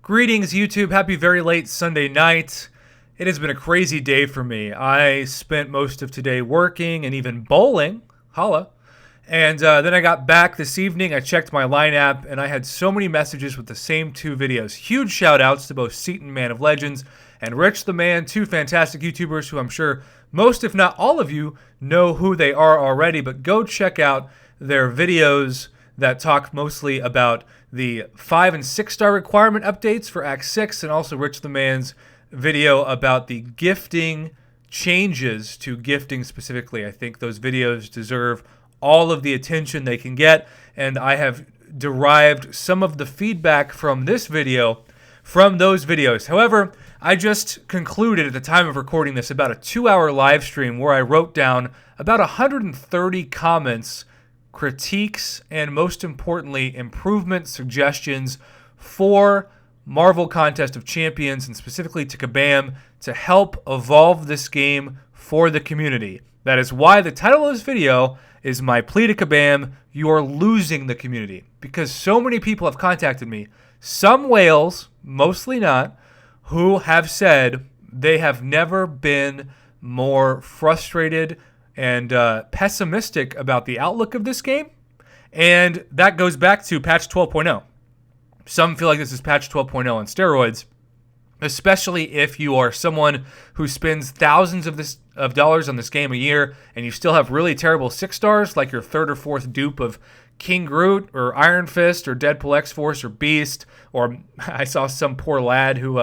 Greetings, YouTube. Happy very late Sunday night. It has been a crazy day for me. I spent most of today working and even bowling. Holla. And then I got back this evening. I checked my line app, and I had so many messages with the same two videos. Huge shout-outs to both Seaton Man of Legends and Rich the Man, two fantastic YouTubers who I'm sure most, if not all of you, know who they are already. But go check out their videos that talk mostly about the 5 and 6 star requirement updates for Act 6, and also Rich the Man's video about the gifting changes to gifting specifically. I think those videos deserve all of the attention they can get, and I have derived some of the feedback from this video from those videos. However, I just concluded at the time of recording this about a 2-hour live stream where I wrote down about 130 comments, critiques, and most importantly, improvement suggestions for Marvel Contest of Champions, and specifically to Kabam, to help evolve this game for the community. That is why the title of this video is My Plea to Kabam, You're Losing the Community. Because so many people have contacted me, some whales, mostly not, who have said they have never been more frustrated and pessimistic about the outlook of this game. And that goes back to patch 12.0. Some feel like this is patch 12.0 on steroids, especially if you are someone who spends thousands of dollars on this game a year and you still have really terrible 6 stars, like your 3rd or 4th dupe of King Groot or Iron Fist or Deadpool X-Force or Beast, or I saw some poor lad who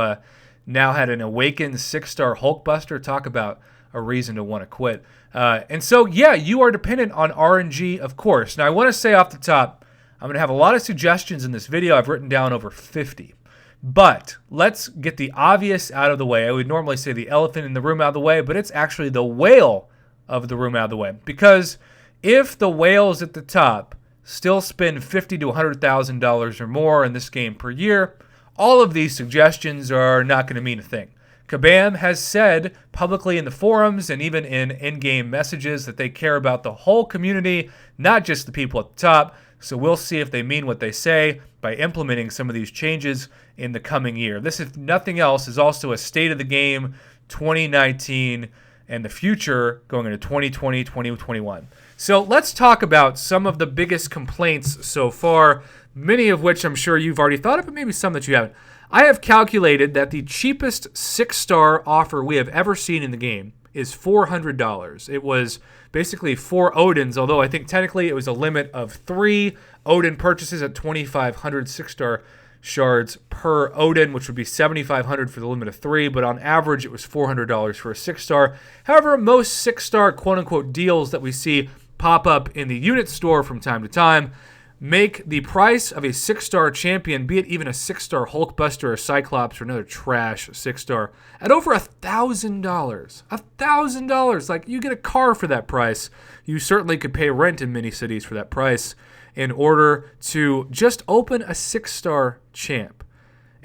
now had an awakened 6-star Hulkbuster. Talk about a reason to want to quit. And so, yeah, you are dependent on RNG, of course. Now, I want to say off the top, I'm going to have a lot of suggestions in this video. I've written down over 50. But let's get the obvious out of the way. I would normally say the elephant in the room out of the way, but it's actually the whale of the room out of the way. Because if the whales at the top still spend $50,000 to $100,000 or more in this game per year, all of these suggestions are not going to mean a thing. Kabam has said publicly in the forums and even in in-game messages that they care about the whole community, not just the people at the top. So we'll see if they mean what they say by implementing some of these changes in the coming year. This, if nothing else, is also a state of the game 2019 and the future going into 2020, 2021. So let's talk about some of the biggest complaints so far, many of which I'm sure you've already thought of, but maybe some that you haven't. I have calculated that the cheapest 6-star offer we have ever seen in the game is $400. It was basically 4 Odins, although I think technically it was a limit of 3 Odin purchases at 2,500 6-star shards per Odin, which would be $7,500 for the limit of 3, but on average it was $400 for a 6-star. However, most 6-star quote-unquote deals that we see pop up in the unit store from time to time make the price of a 6-star champion, be it even a 6-star Hulkbuster or Cyclops or another trash 6-star, at over $1,000. $1,000. Like, you get a car for that price. You certainly could pay rent in many cities for that price in order to just open a 6-star champ.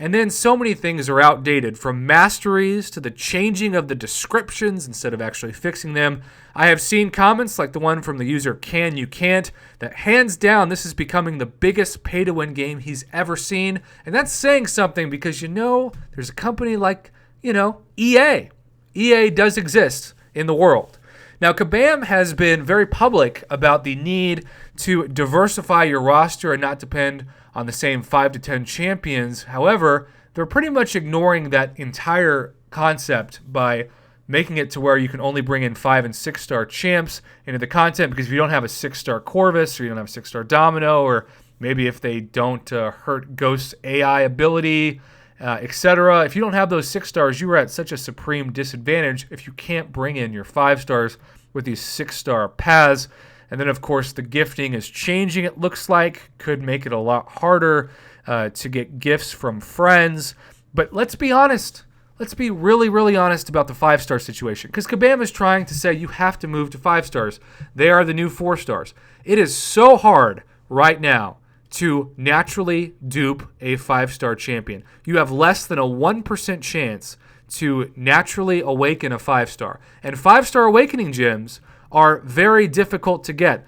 And then so many things are outdated, from masteries to the changing of the descriptions instead of actually fixing them. I have seen comments like the one from the user Can You Can't that hands down this is becoming the biggest pay-to-win game he's ever seen. And that's saying something because, there's a company like, EA. EA does exist in the world. Now, Kabam has been very public about the need to diversify your roster and not depend on the same 5 to 10 champions. However, they're pretty much ignoring that entire concept by making it to where you can only bring in 5 and 6-star champs into the content, because if you don't have a 6-star Corvus or you don't have a 6-star Domino, or maybe if they don't hurt Ghost's AI ability, etc. If you don't have those 6 stars, you are at such a supreme disadvantage if you can't bring in your 5 stars with these 6-star paths. And then, of course, the gifting is changing, it looks like. Could make it a lot harder to get gifts from friends. But let's be honest. Let's be really, really honest about the 5-star situation. Because Kabam is trying to say you have to move to 5 stars. They are the new 4 stars. It is so hard right now to naturally dupe a 5-star champion. You have less than a 1% chance to naturally awaken a 5-star. And 5-star awakening gems are very difficult to get.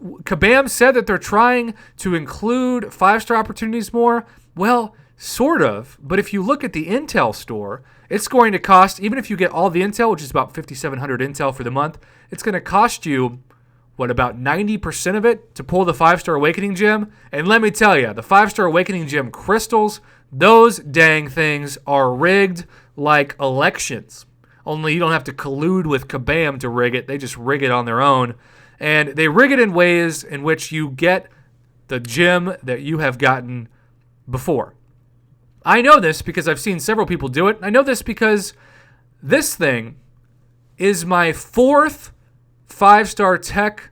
Kabam said that they're trying to include 5-star opportunities more. Well, Sort of, but if you look at the Intel store, it's going to cost, even if you get all the Intel, which is about 5,700 Intel for the month, it's going to cost you, about 90% of it to pull the 5-Star Awakening Gem? And let me tell you, the 5-Star Awakening Gem crystals, those dang things are rigged like elections. Only you don't have to collude with Kabam to rig it. They just rig it on their own. And they rig it in ways in which you get the gem that you have gotten before. I know this because I've seen several people do it. I know this because this thing is my 4th 5-Star Tech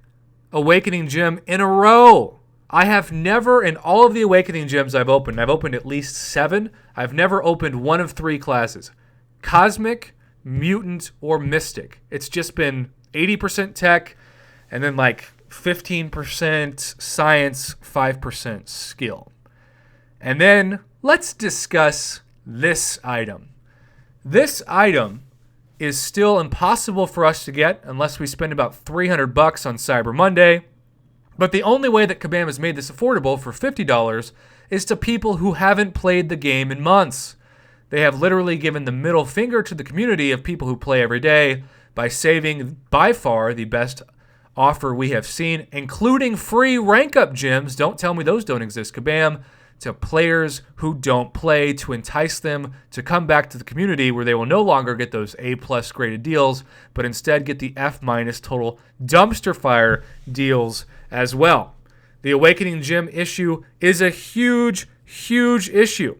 Awakening Gem in a row. I have never, in all of the Awakening Gems I've opened at least 7, I've never opened one of 3 classes. Cosmic, Mutant, or Mystic. It's just been 80% Tech, and then like 15% Science, 5% Skill. And then let's discuss this item. This item is still impossible for us to get unless we spend about $300 on Cyber Monday. But the only way that Kabam has made this affordable for $50 is to people who haven't played the game in months. They have literally given the middle finger to the community of people who play every day by saving by far the best offer we have seen, including free rank-up gems. Don't tell me those don't exist, Kabam. To players who don't play, to entice them to come back to the community where they will no longer get those A+ graded deals, but instead get the F- total dumpster fire deals as well. The Awakening Gem issue is a huge, huge issue.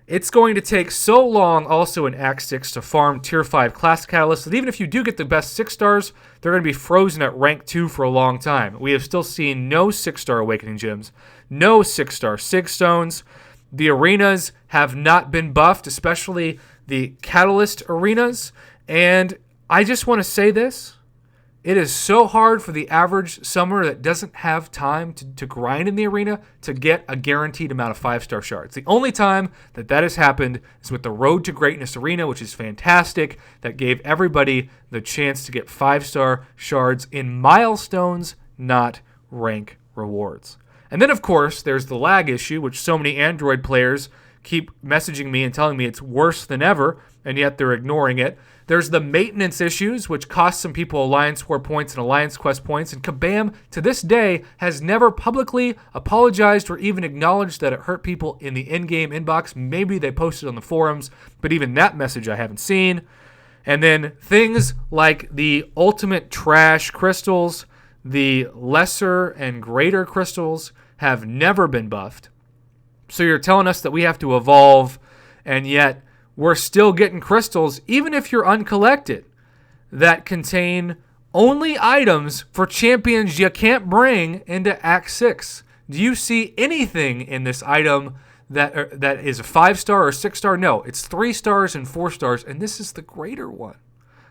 It's going to take so long also in Act 6 to farm Tier 5 class catalysts that even if you do get the best 6 stars, they're going to be frozen at rank 2 for a long time. We have still seen no 6-star Awakening Gems, no 6-star Sig Stones. The arenas have not been buffed, especially the Catalyst arenas. And I just want to say this. It is so hard for the average summer that doesn't have time to grind in the arena to get a guaranteed amount of 5-star shards. The only time that has happened is with the Road to Greatness arena, which is fantastic. That gave everybody the chance to get 5-star shards in milestones, not rank rewards. And then, of course, there's the lag issue, which so many Android players keep messaging me and telling me it's worse than ever, and yet they're ignoring it. There's the maintenance issues, which cost some people Alliance War points and Alliance Quest points, and Kabam, to this day, has never publicly apologized or even acknowledged that it hurt people in the in-game inbox. Maybe they posted on the forums, but even that message I haven't seen. And then things like the ultimate trash crystals, the lesser and greater crystals have never been buffed. So you're telling us that we have to evolve, and yet we're still getting crystals, even if you're uncollected, that contain only items for champions you can't bring into Act 6. Do you see anything in this item that is a 5-star or 6-star? No, it's 3 stars and 4 stars, and this is the greater one.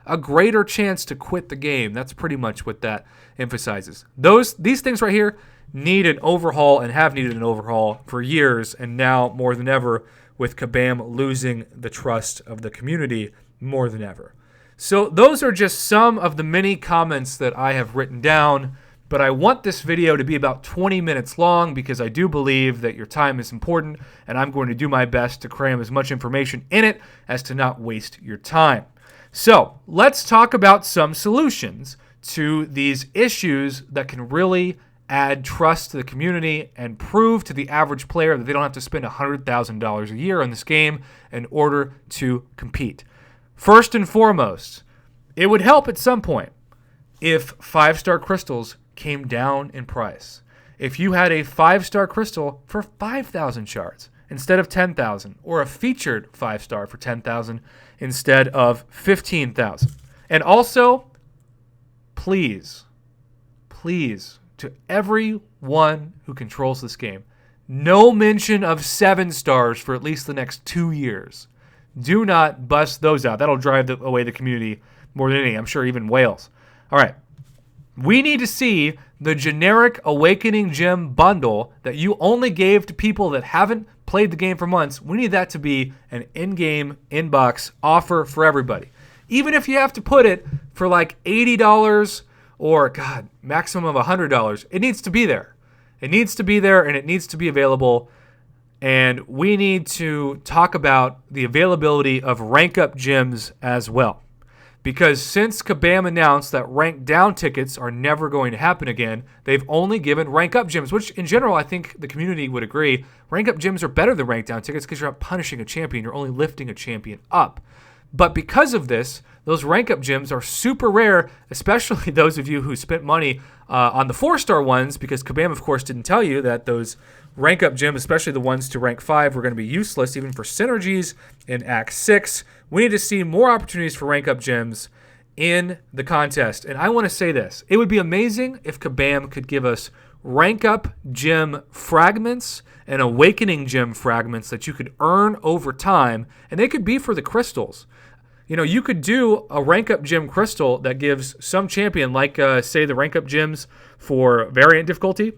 A greater chance to quit the game. That's pretty much what that emphasizes. These things right here need an overhaul and have needed an overhaul for years, and now more than ever, with Kabam losing the trust of the community more than ever. So those are just some of the many comments that I have written down, but I want this video to be about 20 minutes long because I do believe that your time is important, and I'm going to do my best to cram as much information in it as to not waste your time. So let's talk about some solutions to these issues that can really add trust to the community and prove to the average player that they don't have to spend $100,000 a year on this game in order to compete. First and foremost, it would help at some point if 5-star crystals came down in price. If you had a 5-star crystal for 5,000 shards instead of 10,000, or a featured 5-star for 10,000 instead of 15,000. And also, please, to everyone who controls this game, no mention of 7 stars for at least the next 2 years. Do not bust those out. That'll drive away the community more than any. I'm sure even Wales. All right. We need to see the generic Awakening Gem bundle that you only gave to people that haven't played the game for months. We need that to be an in-game inbox offer for everybody. Even if you have to put it for like $80 or, God, maximum of $100, it needs to be there. It needs to be there, and it needs to be available And we need to talk about the availability of rank up gyms as well. Because since Kabam announced that rank down tickets are never going to happen again, they've only given rank up gyms, which in general I think the community would agree. Rank up gyms are better than rank down tickets because you're not punishing a champion, you're only lifting a champion up. But because of this, those rank up gyms are super rare, especially those of you who spent money on the 4-star ones, because Kabam, of course, didn't tell you that those rank up gyms, especially the ones to rank 5, were going to be useless even for synergies in Act 6. We need to see more opportunities for rank up gyms in the contest. And I want to say this. It would be amazing if Kabam could give us rank up gym fragments and awakening gym fragments that you could earn over time, and they could be for the crystals. You know, you could do a rank up gym crystal that gives some champion, like say the rank up gyms for variant difficulty,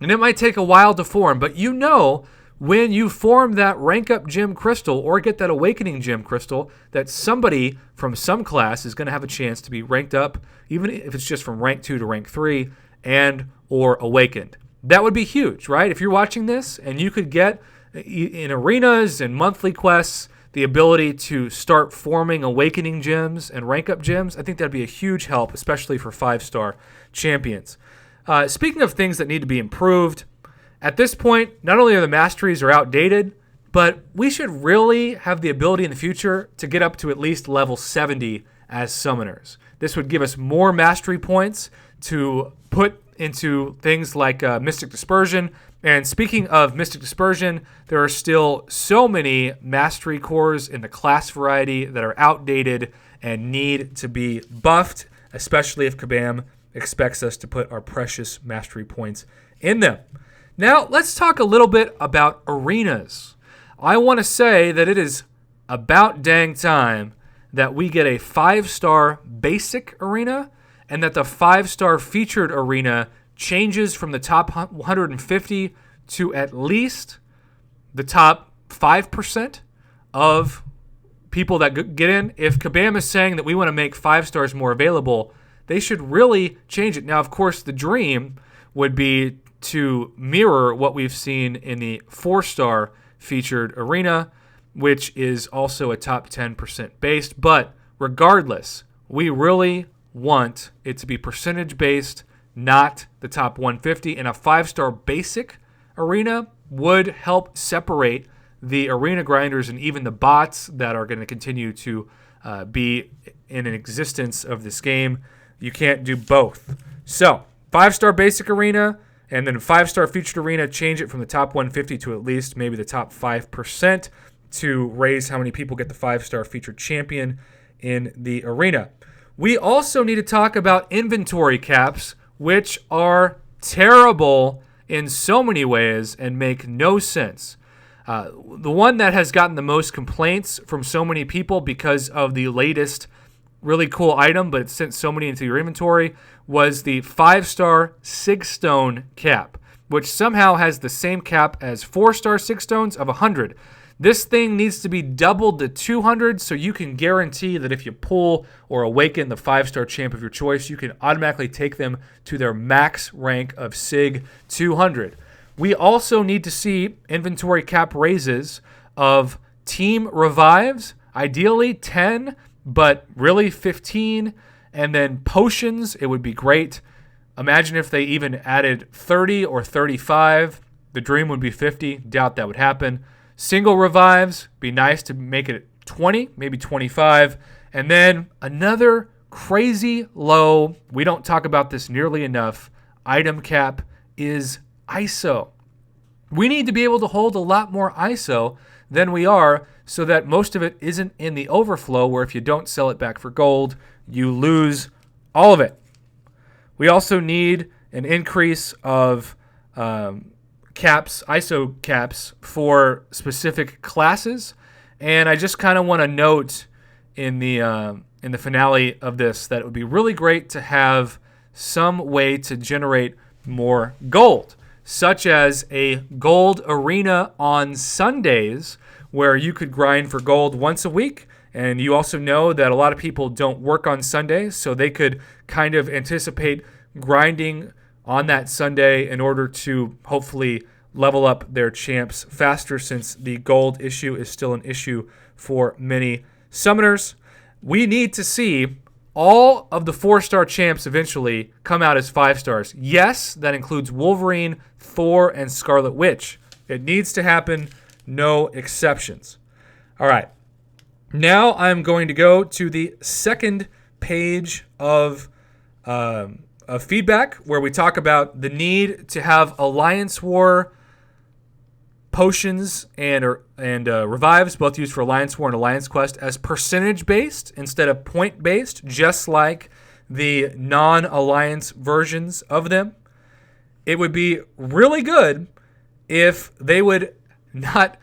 and it might take a while to form, but you know when you form that rank up gym crystal or get that awakening gym crystal that somebody from some class is going to have a chance to be ranked up, even if it's just from rank 2 to rank 3 and or awakened. That would be huge, right? If you're watching this and you could get in arenas and monthly quests the ability to start forming awakening gyms and rank up gyms, I think that'd be a huge help, especially for 5-star champions. Speaking of things that need to be improved, at this point, not only are the masteries are outdated, but we should really have the ability in the future to get up to at least level 70 as summoners. This would give us more mastery points to put into things like Mystic Dispersion. And speaking of Mystic Dispersion, there are still so many mastery cores in the class variety that are outdated and need to be buffed, especially if Kabam expects us to put our precious mastery points in them. Now, let's talk a little bit about arenas. I want to say that it is about dang time that we get a 5-star basic arena and that the 5-star featured arena changes from the top 150 to at least the top 5% of people that get in. If Kabam is saying that we want to make 5 stars more available, they should really change it. Now, of course, the dream would be to mirror what we've seen in the 4-star featured arena, which is also a top 10% based. But regardless, we really want it to be percentage based, not the top 150. And a 5-star basic arena would help separate the arena grinders and even the bots that are going to continue to be in an existence of this game. You can't do both. So 5-star basic arena and then 5-star featured arena, change it from the top 150 to at least maybe the top 5% to raise how many people get the 5-star featured champion in the arena. We also need to talk about inventory caps, which are terrible in so many ways and make no sense. The one that has gotten the most complaints from so many people because of the latest really cool item, but it sent so many into your inventory, was the 5-star 6-stone cap, which somehow has the same cap as 4-star 6 stones of 100. This thing needs to be doubled to 200 so you can guarantee that if you pull or awaken the 5-star champ of your choice, you can automatically take them to their max rank of SIG 200. We also need to see inventory cap raises of team revives, ideally 10, but really 15, and then potions, it would be great. Imagine if they even added 30 or 35. The dream would be 50. Doubt that would happen. Single revives, be nice to make it 20, maybe 25. And then another crazy low, we don't talk about this nearly enough, item cap is ISO. We need to be able to hold a lot more ISO than we are so that most of it isn't in the overflow where if you don't sell it back for gold, you lose all of it. We also need an increase of caps, ISO caps for specific classes. And I just kind of want to note in the finale of this that it would be really great to have some way to generate more gold, such as a gold arena on Sundays where you could grind for gold once a week. And you also know that a lot of people don't work on Sundays, so they could kind of anticipate grinding on that Sunday in order to hopefully level up their champs faster, since the gold issue is still an issue for many summoners. We need to see all of the 4-star champs eventually come out as 5 stars. Yes, that includes Wolverine, Thor, and Scarlet Witch. It needs to happen, no exceptions. All right. Now I'm going to go to the second page of feedback, where we talk about the need to have Alliance War potions and revives, both used for Alliance War and Alliance Quest, as percentage-based instead of point-based, just like the non-Alliance versions of them. It would be really good if they would not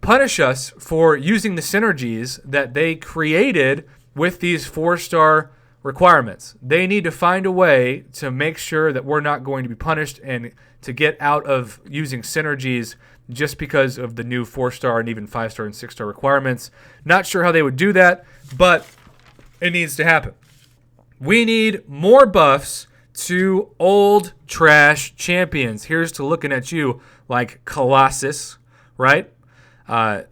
punish us for using the synergies that they created with these 4-star requirements. They need to find a way to make sure that we're not going to be punished and to get out of using synergies just because of the new 4-star and even 5-star and 6-star requirements. Not sure how they would do that, but it needs to happen. We need more buffs to old trash champions. Here's to looking at you like Colossus, right?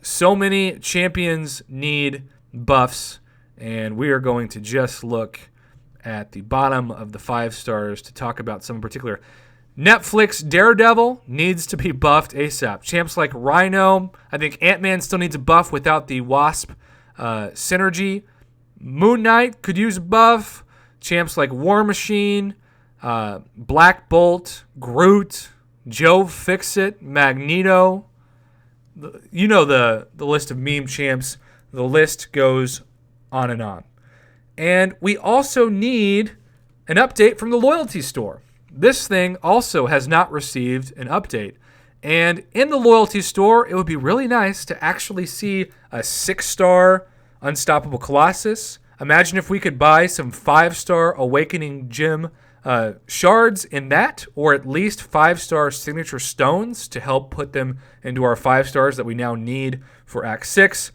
So many champions need buffs, and we are going to just look at the bottom of the 5 stars to talk about some in particular. Netflix Daredevil needs to be buffed ASAP. Champs like Rhino, I think Ant-Man still needs a buff without the Wasp synergy. Moon Knight could use a buff. Champs like War Machine, Black Bolt, Groot, Joe Fixit, Magneto. You know the list of meme champs. The list goes on and on. And we also need an update from the loyalty store. This thing also has not received an update. And in the loyalty store, it would be really nice to actually see a 6-star Unstoppable Colossus. Imagine if we could buy some 5-star Awakening Gem shards in that, or at least 5-star signature stones to help put them into our 5 stars that we now need for Act 6.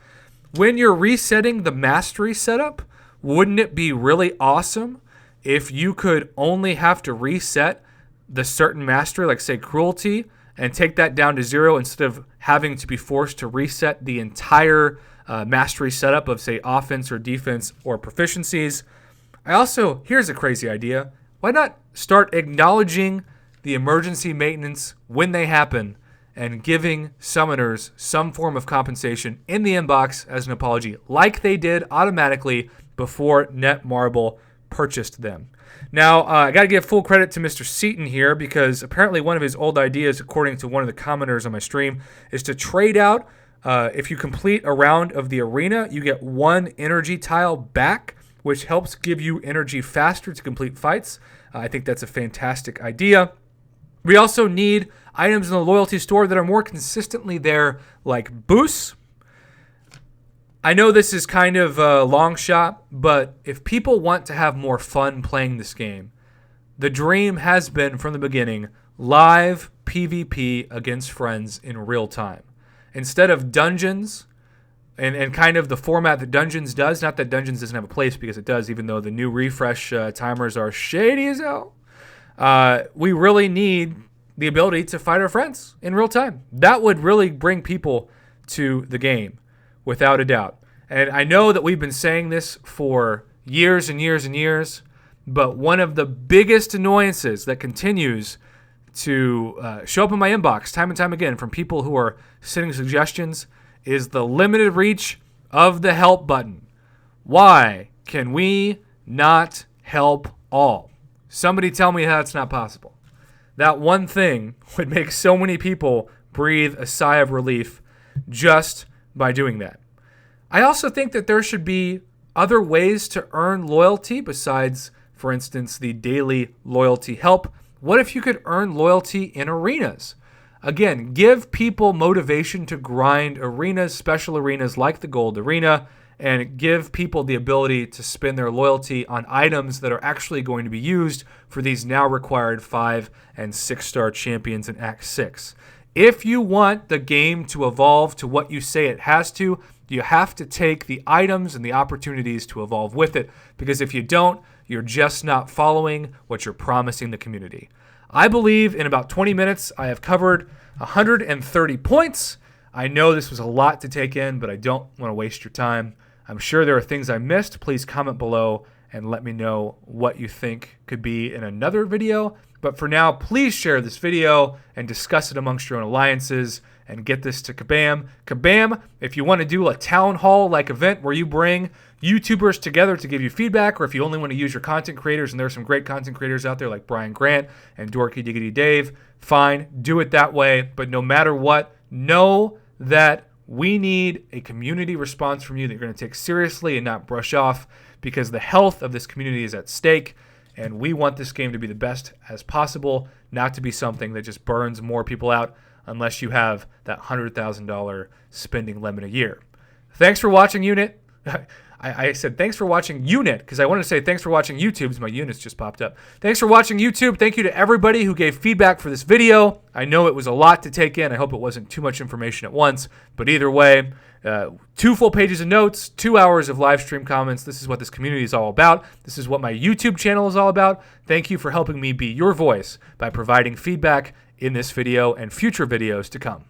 When you're resetting the mastery setup, wouldn't it be really awesome if you could only have to reset the certain mastery, like say Cruelty, and take that down to 0 instead of having to be forced to reset the entire mastery setup of, say, offense or defense or proficiencies? Here's a crazy idea. Why not start acknowledging the emergency maintenance when they happen and giving summoners some form of compensation in the inbox as an apology, like they did automatically before Netmarble purchased them. Now, I got to give full credit to Mr. Seaton here, because apparently one of his old ideas, according to one of the commenters on my stream, is to trade out. If you complete a round of the arena, you get 1 energy tile back, which helps give you energy faster to complete fights. I think that's a fantastic idea. We also need items in the loyalty store that are more consistently there, like boosts. I know this is kind of a long shot, but if people want to have more fun playing this game, the dream has been from the beginning live PvP against friends in real time. Instead of dungeons and kind of the format that Dungeons does, not that Dungeons doesn't have a place, because it does, even though the new refresh timers are shady as hell, we really need the ability to fight our friends in real time. That would really bring people to the game, without a doubt. And I know that we've been saying this for years and years and years, but one of the biggest annoyances that continues to show up in my inbox time and time again from people who are sending suggestions is the limited reach of the help button. Why can we not help all? Somebody tell me how it's not possible. That one thing would make so many people breathe a sigh of relief just by doing that. I also think that there should be other ways to earn loyalty besides, for instance, the daily loyalty help. What if you could earn loyalty in arenas? Again, give people motivation to grind arenas, special arenas like the Gold Arena, and give people the ability to spend their loyalty on items that are actually going to be used for these now required 5 and 6-star champions in Act 6. If you want the game to evolve to what you say it has to, you have to take the items and the opportunities to evolve with it, because if you don't, you're just not following what you're promising the community. I believe in about 20 minutes, I have covered 130 points. I know this was a lot to take in, but I don't want to waste your time. I'm sure there are things I missed. Please comment below and let me know what you think could be in another video. But for now, please share this video and discuss it amongst your own alliances and get this to Kabam. Kabam, if you want to do a town hall-like event where you bring YouTubers together to give you feedback, or if you only want to use your content creators, and there are some great content creators out there like Brian Grant and Dorky Diggity Dave, fine, do it that way. But no matter what, know that we need a community response from you that you're going to take seriously and not brush off, because the health of this community is at stake, and we want this game to be the best as possible, not to be something that just burns more people out unless you have that $100,000 spending limit a year. Thanks for watching, Unit. I said thanks for watching Unit because I wanted to say thanks for watching YouTube because my units just popped up. Thanks for watching YouTube. Thank you to everybody who gave feedback for this video. I know it was a lot to take in. I hope it wasn't too much information at once. But either way, 2 full pages of notes, 2 hours of live stream comments. This is what this community is all about. This is what my YouTube channel is all about. Thank you for helping me be your voice by providing feedback in this video and future videos to come.